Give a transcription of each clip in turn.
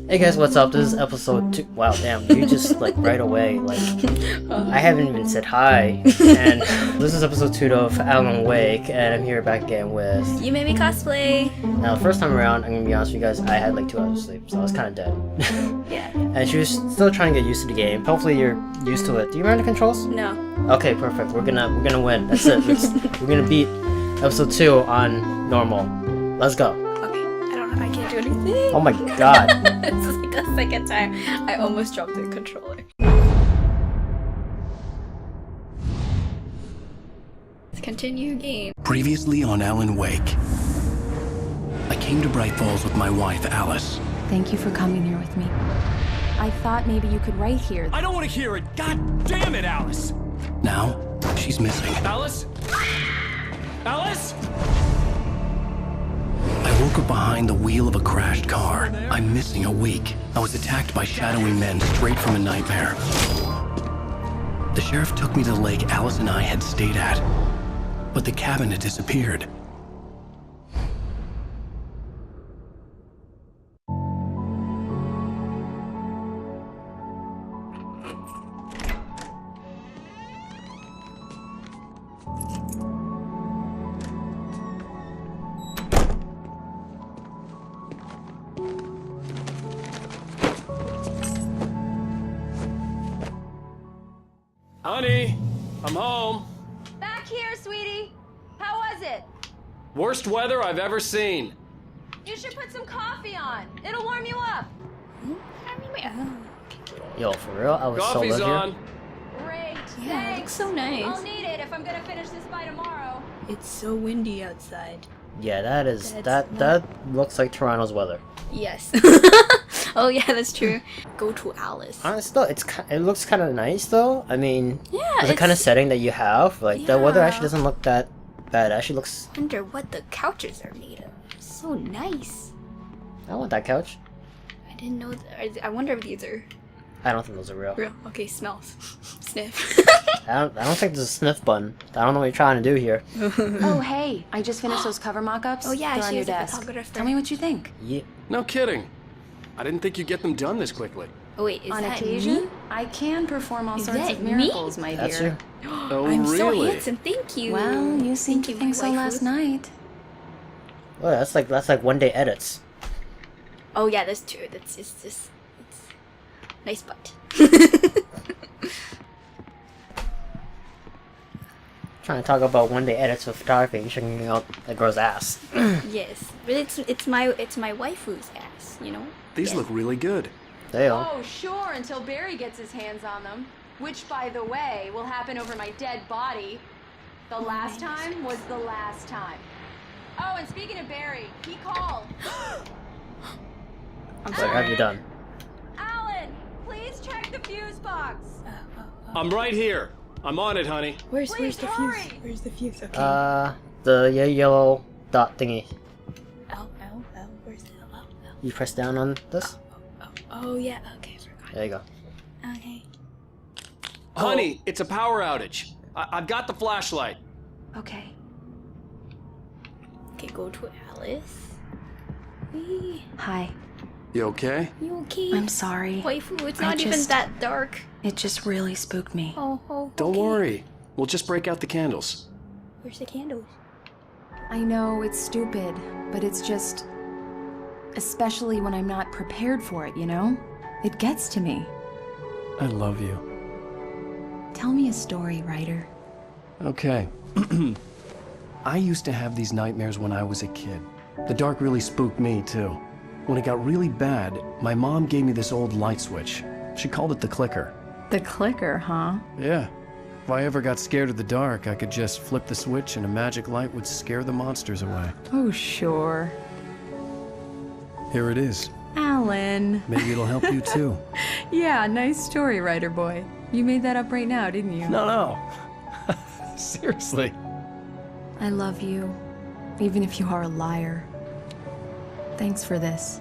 Hey guys, what's up? This is episode 2. Wow, damn, you just like right away, like I haven't even said hi. And this is episode 2 of Alan Wake, and I'm here back again with Yumemi Cosplay. Now, the first time around, I'm gonna be honest with you guys, I had like 2 hours of sleep, so I was kind of dead. Yeah. And she was still trying to get used to the game. Hopefully, you're used to it. Do you remember the controls? No. Okay, perfect. We're gonna win. That's it. We're gonna beat episode 2 on normal. Let's go. Okay. I don't know. I can't do anything. Oh my god. It's like the second time I almost dropped the controller. Let's continue game. Previously on Alan Wake, I came to Bright Falls with my wife, Alice. Thank you for coming here with me. I thought maybe you could write here. I don't want to hear it! God damn it, Alice! Now, she's missing. Alice? Alice? I woke up behind the wheel of a crashed car. I'm missing a week. I was attacked by shadowy men straight from a nightmare. The sheriff took me to the lake Alice and I had stayed at, but the cabin had disappeared. Honey, I'm home. Back here, sweetie. How was it? Worst weather I've ever seen. You should put some coffee on. It'll warm you up. I mean, wait. Oh. Yo, for real? I was so Coffee's lit on. here. Great. Yeah, it looks so nice. I'll need it if I'm gonna finish this by tomorrow. It's so windy outside. Yeah, that is That's that looks like Toronto's weather. Yes. Oh yeah, that's true. Go to Alice. Honestly, though, it looks kind of nice though. I mean, Yeah, the kind of it's- setting that you have, like the weather Yeah. actually doesn't look that bad. It actually looks. Wonder what the couches are made of. So nice. I want that couch. I didn't know. I wonder if these are I don't think those are real. real. Okay, smells. Sniff. I don't think there's a sniff button. I don't know what you're trying to do here. Oh, hey, I just finished those cover mock-ups. Oh, yeah, They're on she your was a desk. photographer. Tell me what you think. Yeah. No kidding. I didn't think you'd get them done this quickly. Oh wait, is On that occasion, me? I can perform all Is sorts that of me? miracles, my That's dear. you. Oh, I'm so really? handsome. Thank you. Well, you seem Thank to you, think my so waifu. last night. Oh, that's like one day edits. Oh yeah, that's true. That's it's nice butt. Trying to talk about one day edits with photography and checking out a girl's ass. Yes, but it's my waifu's ass. You know. These Yes. look really good. They are. Oh, sure, until Barry gets his hands on them. Which, by the way, will happen over my dead body. The last time was the last time. Oh, and speaking of Barry, he called. I'm So, what have you done? Alan, please check the fuse box. I'm right here. I'm on it, honey. Where's Please the hurry. fuse? Where's the fuse? Okay. The yellow dot thingy. L. Where's the L? You press down on this. Oh yeah. Okay, forgot. There you go. Okay. Honey, it's a power outage. I've got the flashlight. Okay. Okay, go to Alice. Wee. Hi. You okay? You okay? I'm sorry. Waifu, it's I not even just- that dark. It just really spooked me. Oh. Don't okay. worry. We'll just break out the candles. Where's the candles? I know it's stupid, but it's just... Especially when I'm not prepared for it, you know? It gets to me. I love you. Tell me a story, writer. Okay. I used to have these nightmares when I was a kid. The dark really spooked me, too. When it got really bad, my mom gave me this old light switch. She called it the clicker. The clicker, huh? Yeah. If I ever got scared of the dark, I could just flip the switch and a magic light would scare the monsters away. Oh, sure. Here it is. Alan. Maybe it'll help you too. Yeah, nice story, writer boy. You made that up right now, didn't you? No. Seriously. I love you, even if you are a liar. Thanks for this.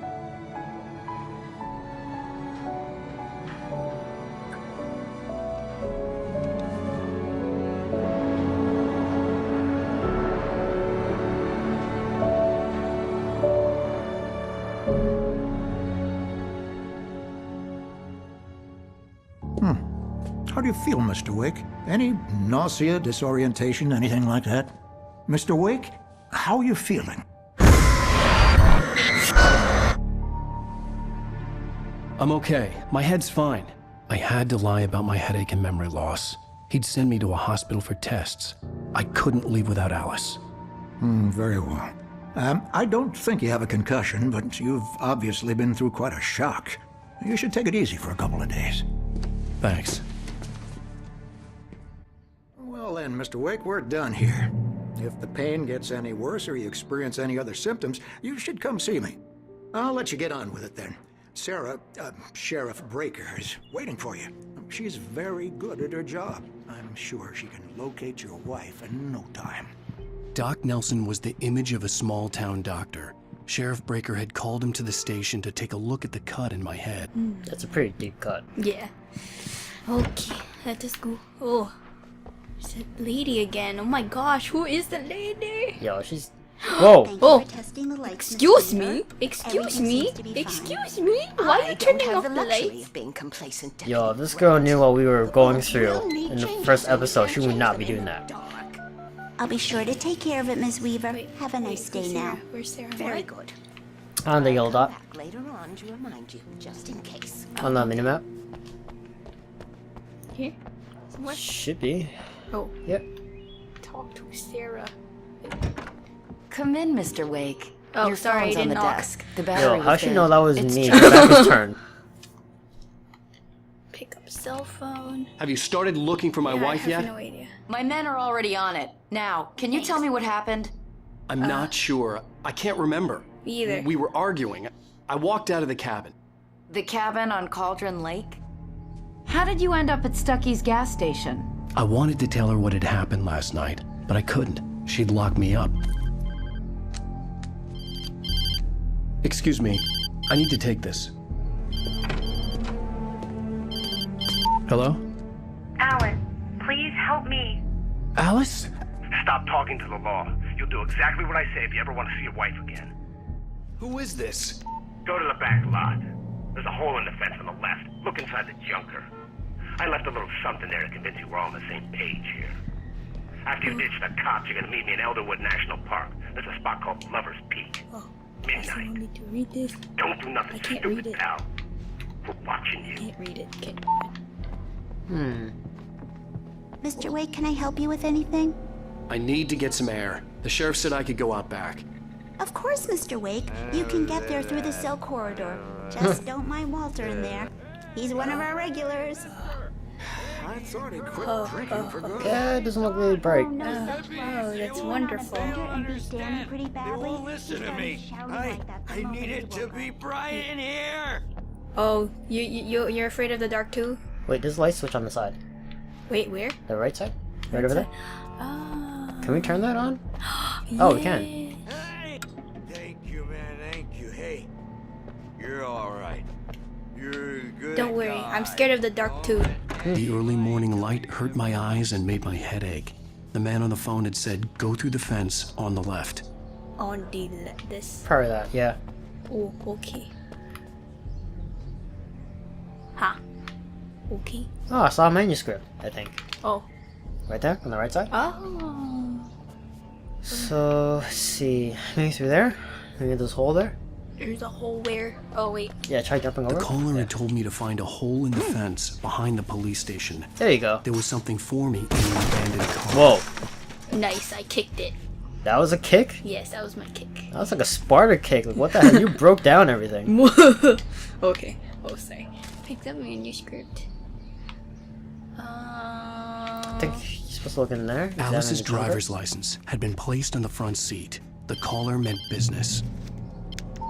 How do you feel, Mr. Wake? Any nausea, disorientation, anything like that? Mr. Wake, how are you feeling? I'm okay. My head's fine. I had to lie about my headache and memory loss. He'd send me to a hospital for tests. I couldn't leave without Alice. Very well. I don't think you have a concussion, but you've obviously been through quite a shock. You should take it easy for a couple of days. Thanks. Well then, Mr. Wake, we're done here. If the pain gets any worse or you experience any other symptoms, you should come see me. I'll let you get on with it then. Sarah, Sheriff Breaker, is waiting for you. She's very good at her job. I'm sure she can locate your wife in no time. Doc Nelson was the image of a small-town doctor. Sheriff Breaker had called him to the station to take a look at the cut in my head. That's a pretty deep cut. Yeah. Okay, let us go. Oh, there's that lady again. Oh my gosh, who is the lady? Yo, she's... Whoa! Oh, excuse me? Excuse me? Excuse me? Why are you turning off the lights? Yo, if this girl knew what we were going through in the first episode, she would not be doing that. I'll be sure to take care of it, Miss Weaver. Have a nice day now. Where's Sarah? Very good. On the yellow dot. Back later on to remind you, just in case. On the minimap. Here? Somewhere? Should be. Oh, Yep. talk to Sarah. Come in, Mr. Wake. Oh, Your sorry, phone's I on didn't the knock. desk. The battery Yo, how'd was she dead. know that was It's me? true. Her back is turned. Pick up cell phone. Have you started looking for my Yeah, wife I yet? have no idea. My men are already on it. Now, can you tell me what happened? I'm not sure. I can't remember. Me either. We were arguing. I walked out of the cabin. The cabin on Cauldron Lake? How did you end up at Stucky's gas station? I wanted to tell her what had happened last night, but I couldn't. She'd lock me up. Excuse me. I need to take this. Hello? Alan, please help me. Alice? Stop talking to the law. You'll do exactly what I say if you ever want to see your wife again. Who is this? Go to the back lot. There's a hole in the fence on the left. Look inside the junker. I left a little something there to convince you we're all on the same page here. After you ditch the cops, you're gonna meet me in Elderwood National Park. There's a spot called Lover's Peak. Oh, Midnight. need to read this. Don't do nothing I can't stupid, read it. pal. We're watching you. Can't read it. Can't. Mr. Wake, can I help you with anything? I need to get some air. The sheriff said I could go out back. Of course, Mr. Wake. You can get there through the cell corridor. Just don't mind Walter in there. He's one of our regulars. I thought he quit drinking for good. Yeah, it doesn't look really bright. Oh, that's wonderful. Understand pretty badly. Listen to me. I need it to be bright in here. Oh, you're afraid of the dark too? Wait, there's a light switch on the side. Wait, where? The right side? Right over there? Oh. Can we turn that on? Oh, we can. Hey. Thank you, man. Thank you. Hey, you're all right. You're a good. Don't worry, guy. I'm scared of the dark too. The early morning light hurt my eyes and made my head ache. The man on the phone had said, go through the fence on the left. On the this. Probably that, yeah. Oh, okay. Huh. Okay. Oh, I saw a manuscript, I think. Oh. Right there, on the right side. Oh. So, let's see. Maybe through there? Maybe there's a hole there? There's a hole where? Oh, wait. Yeah, try jumping over. The caller Yeah. had told me to find a hole in the fence behind the police station. There you go. There was something for me in the abandoned car. Whoa. Nice, I kicked it. That was a kick? Yes, that was my kick. That was like a Sparta kick. Like, what the hell? You broke down everything. Okay. Oh, sorry. Picked up manuscript. I think you're supposed to look in there. examine Alice's the cover. driver's license had been placed on the front seat. The caller meant business.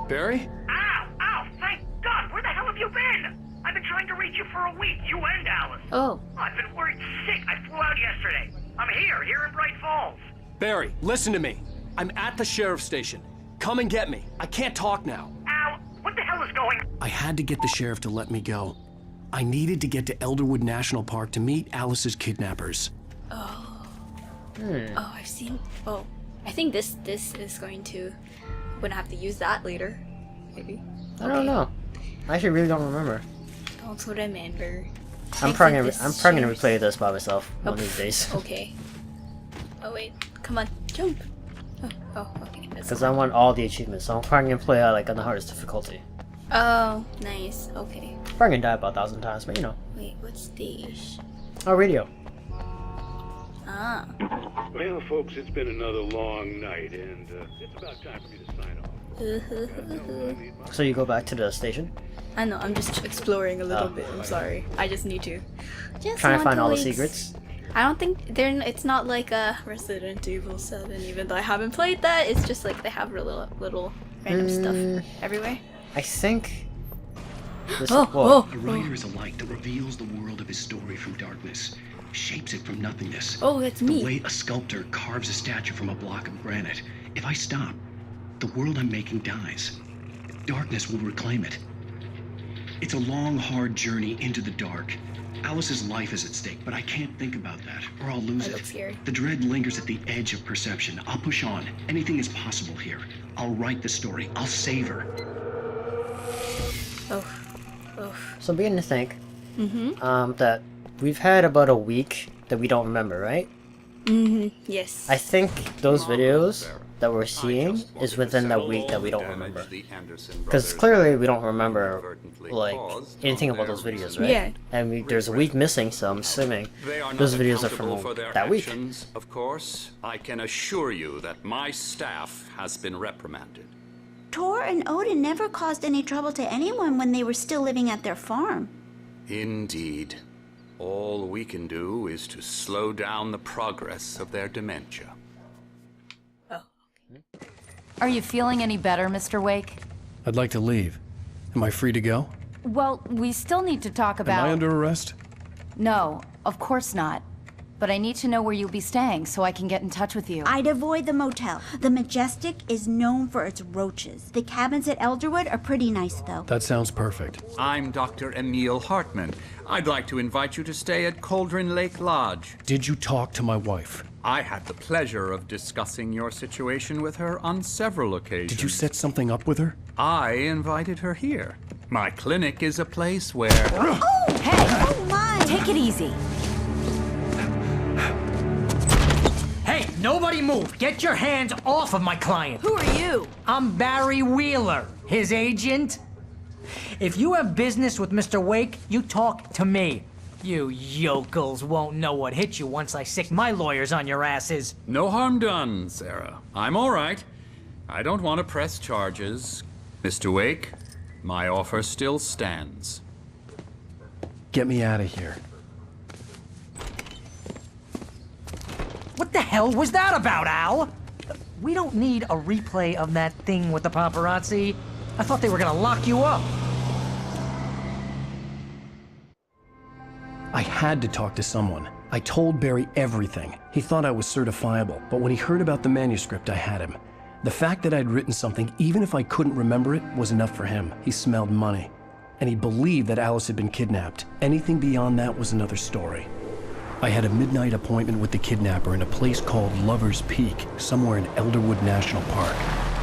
Barry? Ow! Ow! Thank God! Where the hell have you been? I've been trying to reach you for a week. You and Alice. Oh. I've been worried sick. I flew out yesterday. I'm here in Bright Falls. Barry, listen to me. I'm at the sheriff's station. Come and get me. I can't talk now. Ow! What the hell is going on? I had to get the sheriff to let me go. I needed to get to Elderwood National Park to meet Alice's kidnappers. Oh, I've seen. Oh, I think this is going to. I'm gonna have to use that later, maybe. I don't know. I actually really don't remember. Don't remember. I'm probably gonna replay this by myself one of these days. Okay. Oh wait, come on, jump. Oh, okay. Because I want all the achievements, so I'm probably gonna play like on the hardest difficulty. Oh, nice. Okay. Probably gonna die about 1,000 times, but you know. Wait, what stage? Oh, radio. Ah. Well, folks, it's been another long night, and it's about time for me to sign off. So you go back to the station? I know, I'm just exploring a little bit. I'm sorry. I just need to. Trying to find all the secrets? I don't think it's not like a Resident Evil 7, even though I haven't played that. It's just like they have little random stuff everywhere. I think. The writer is a light that reveals the world of his story from darkness, shapes it from nothingness. Oh, it's me. The way a sculptor carves a statue from a block of granite. If I stop, the world I'm making dies. Darkness will reclaim it. It's a long, hard journey into the dark. Alice's life is at stake, but I can't think about that, or I'll lose it. Scary. The dread lingers at the edge of perception. I'll push on. Anything is possible here. I'll write the story. I'll save her. Oh. So I'm beginning to think that we've had about a week that we don't remember, right? Yes. I think those videos that we're seeing is within that week that we don't remember. Because clearly we don't remember like anything about those videos, right? Yeah. And there's a week missing, so I'm assuming those videos are from that week. Of course, I can assure you that my staff has been reprimanded. Tor and Odin never caused any trouble to anyone when they were still living at their farm. Indeed. All we can do is to slow down the progress of their dementia. Are you feeling any better, Mr. Wake? I'd like to leave. Am I free to go? Well, we still need to talk about... Am I under arrest? No, of course not. But I need to know where you'll be staying so I can get in touch with you. I'd avoid the motel. The Majestic is known for its roaches. The cabins at Elderwood are pretty nice, though. That sounds perfect. I'm Dr. Emil Hartman. I'd like to invite you to stay at Cauldron Lake Lodge. Did you talk to my wife? I had the pleasure of discussing your situation with her on several occasions. Did you set something up with her? I invited her here. My clinic is a place where... Oh! Hey! Oh, my! Take it easy. Hey, nobody move! Get your hands off of my client! Who are you? I'm Barry Wheeler, his agent. If you have business with Mr. Wake, you talk to me. You yokels won't know what hit you once I sick my lawyers on your asses. No harm done, Sarah. I'm all right. I don't want to press charges. Mr. Wake, my offer still stands. Get me out of here. What the hell was that about, Al? We don't need a replay of that thing with the paparazzi. I thought they were gonna lock you up. I had to talk to someone. I told Barry everything. He thought I was certifiable, but when he heard about the manuscript, I had him. The fact that I'd written something, even if I couldn't remember it, was enough for him. He smelled money. And he believed that Alice had been kidnapped. Anything beyond that was another story. I had a midnight appointment with the kidnapper in a place called Lover's Peak, somewhere in Elderwood National Park.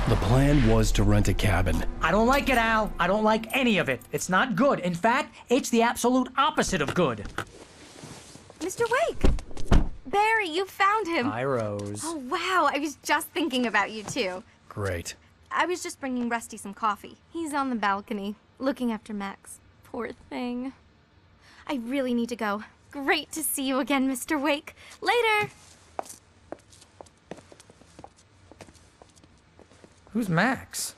The plan was to rent a cabin. I don't like it, Al. I don't like any of it. It's not good. In fact, it's the absolute opposite of good. Mr. Wake! Barry, you found him! Hi, Rose. Oh, wow. I was just thinking about you, too. Great. I was just bringing Rusty some coffee. He's on the balcony, looking after Max. Poor thing. I really need to go. Great to see you again, Mr. Wake. Later! Who's Max?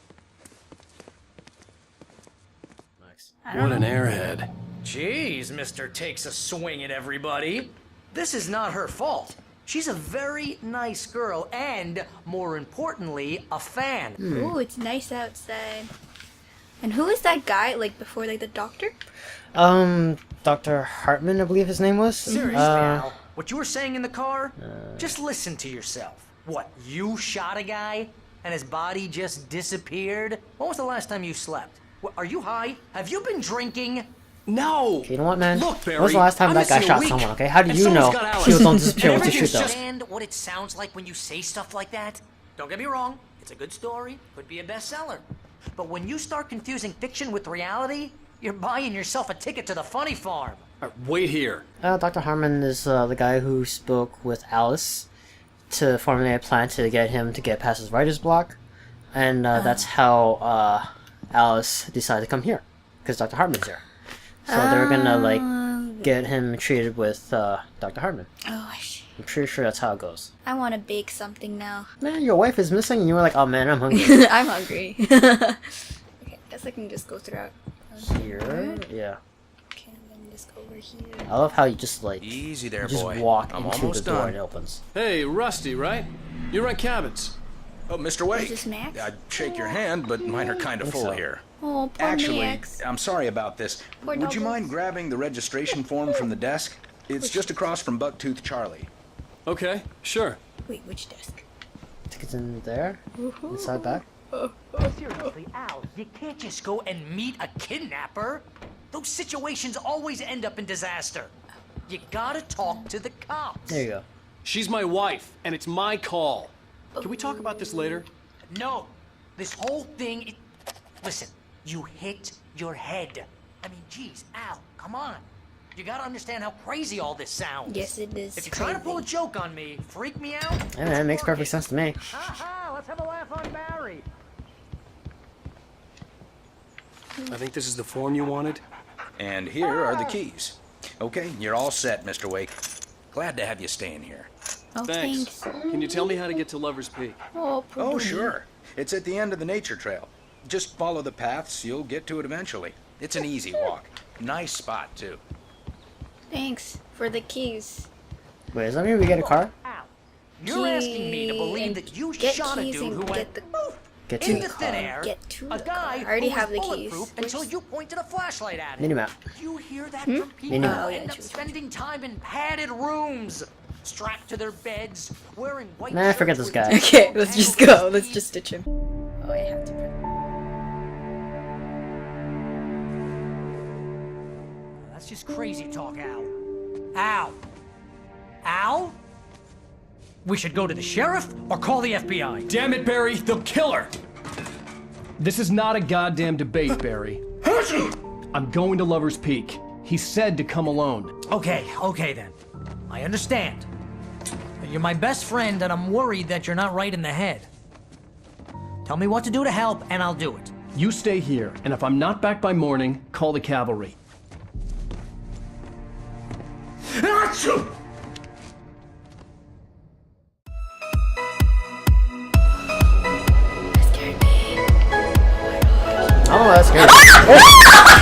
What an airhead. Jeez, Mr. Takes a swing at everybody. This is not her fault. She's a very nice girl and, more importantly, a fan. Ooh, it's nice outside. And who is that guy, like, before, like, the doctor? Dr. Hartman, I believe his name was? Seriously, Al, what you were saying in the car? Just listen to yourself. What, you shot a guy and his body just disappeared? When was the last time you slept? What, are you high? Have you been drinking? No! Okay, you know what, man? Look, Barry, when was the last time that guy shot someone, okay? How do you know people don't disappear once you shoot them? Understand what it sounds like when you say stuff like that? Don't get me wrong, it's a good story, could be a bestseller. But when you start confusing fiction with reality, You're buying yourself a ticket to the funny farm. Wait here. Dr. Harmon is the guy who spoke with Alice to formulate a plan to get him to get past his writer's block. And that's how Alice decided to come here. Because Dr. Harmon's here. So they're gonna, like, get him treated with Dr. Harmon. Oh, I see. I'm pretty sure that's how it goes. I want to bake something now. Man, your wife is missing and you were like, oh man, I'm hungry. I'm hungry. Okay, I guess I can just go throughout. Here? Yeah. Okay, let me just go over here. I love how you just, like, easy there, you just boy. walk I'm into the almost door done. and it opens. Hey, Rusty, right? You rent cabins. Oh, Mr. Wake. Is this Max? I'd shake your hand, but mine are kind of full here. Oh, poor Actually, Max. I'm sorry about this. Poor Would you Douglas. mind grabbing the registration form from the desk? It's just across from Bucktooth Charlie. Okay, sure. Wait, which desk? Tickets in there? Inside back? Seriously, Al, you can't just go and meet a kidnapper. Those situations always end up in disaster. You gotta talk to the cops. There you go. She's my wife, and it's my call. Can we talk about this later? No, this whole thing. Listen, you hit your head. I mean, geez, Al, come on. You gotta understand how crazy all this sounds. Yes, it is. If you're trying to pull a joke on me, freak me out. Yeah, man, it makes perfect sense to me. Haha, let's have a laugh on Barry. I think this is the form you wanted. And here are the keys. Okay, you're all set, Mr. Wake. Glad to have you staying here. Oh, Thanks. Can you tell me how to get to Lover's Peak? Oh, poor Oh, baby. sure. It's at the end of the nature trail. Just follow the paths, you'll get to it eventually. It's an easy walk. Nice spot, too. Thanks for the keys. Wait, does that mean we get a car? You're asking me to believe that you Get shot a keys dude and who went get the Get to into the thin car. air. Get to a the guy car. I already who have was the keys. bulletproof until you pointed a flashlight at him. Minimap. You hear that from people Minimap. who end up spending time in padded rooms, strapped to their beds, wearing white Nah, forget this shirts guy. with Okay, let's just go. Let's just ditch him. Oh, I have to press. That's just crazy talk, Al. Al? Al? We should go to the sheriff or call the FBI. Damn it, Barry, they'll kill her! This is not a goddamn debate, Barry. I'm going to Lover's Peak. He said to come alone. Okay then. I understand. You're my best friend and I'm worried that you're not right in the head. Tell me what to do to help and I'll do it. You stay here, and if I'm not back by morning, call the cavalry. Achoo! Oh, that's scary.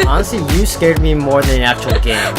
Honestly, you scared me more than the actual game.